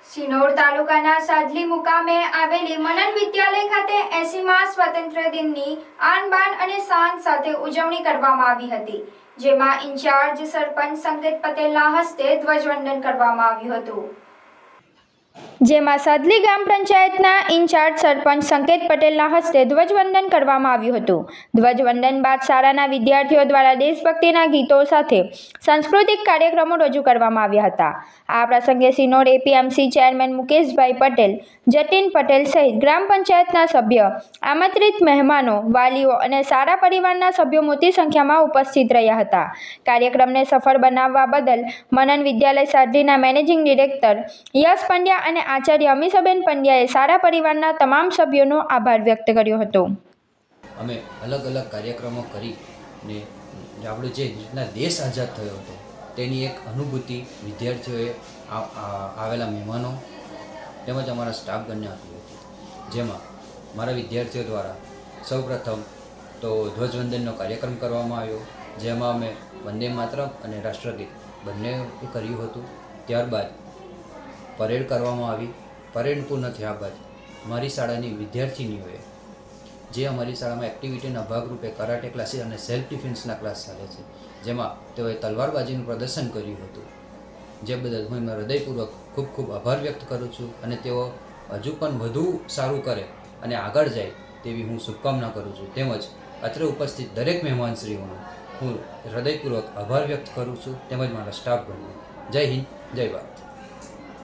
સિનોર તાલુકાના સાદલી મુકામે આવેલી મનન વિદ્યાલય ખાતે 80મા સ્વાતંત્ર્ય દિનની આન બાન અને શાન સાથે ઉજવણી કરવામાં આવી હતી, જેમાં ઇન્ચાર્જ સરપંચ સંકેત પટેલના હસ્તે ધ્વજવંદન કરવામાં આવ્યું હતું। જેમાં સાદલી ગ્રામ પંચાયતના ઇન્ચાર્જ સરપંચ સંકેત પટેલના હસ્તે ધ્વજવંદન કરવામાં આવ્યું હતું। ધ્વજવંદન બાદ શાળાના વિદ્યાર્થીઓ દ્વારા દેશભક્તિના ગીતો સાથે સાંસ્કૃતિક કાર્યક્રમો રજૂ કરવામાં આવ્યા હતા। આ પ્રસંગે સિનોર એપીએમસી ચેરમેન મુકેશભાઈ પટેલ, જતીન પટેલ સહિત ગ્રામ પંચાયતના સભ્ય, આમંત્રિત મહેમાનો, વાલીઓ અને શાળા પરિવારના સભ્યો મોટી સંખ્યામાં ઉપસ્થિત રહ્યા હતા। કાર્યક્રમને સફળ બનાવવા બદલ મનન વિદ્યાલય સાદલીના મેનેજિંગ ડિરેક્ટર યશ પંડ્યા અને આચાર્ય અમીષાબેન પંડ્યાએ શાળા પરિવારના તમામ સભ્યોનો આભાર વ્યક્ત કર્યો હતો। અમે અલગ અલગ કાર્યક્રમો કરીને આપણો જે રીતના દેશ આઝાદ થયો હતો તેની એક અનુભૂતિ વિદ્યાર્થીઓએ આવેલા મહેમાનો તેમજ અમારા સ્ટાફગણને આપી હતી, જેમાં મારા વિદ્યાર્થીઓ દ્વારા સૌપ્રથમ તો ધ્વજવંદનનો કાર્યક્રમ કરવામાં આવ્યો, જેમાં અમે વંદે માતરમ અને રાષ્ટ્રગીત બંને કર્યું હતું। ત્યારબાદ પરેડ કરવામાં આવી। પરેડ પૂર્ણ થયા બાદ મારી શાળાની વિદ્યાર્થિનીઓએ જે અમારી શાળામાં એક્ટિવિટીના ભાગરૂપે કરાટે ક્લાસીસ અને સેલ્ફ ડિફેન્સના ક્લાસ ચાલે છે, જેમાં તેઓએ તલવારબાજીનું પ્રદર્શન કર્યું હતું, જે બદલ હું એમનો હૃદયપૂર્વક ખૂબ ખૂબ આભાર વ્યક્ત કરું છું અને તેઓ હજુ પણ વધુ સારું કરે અને આગળ જાય તેવી હું શુભકામના કરું છું। તેમજ અત્રે ઉપસ્થિત દરેક મહેમાનશ્રીઓનો હું હૃદયપૂર્વક આભાર વ્યક્ત કરું છું, તેમજ મારા સ્ટાફગણનો। જય હિન્દ, જય ભારત।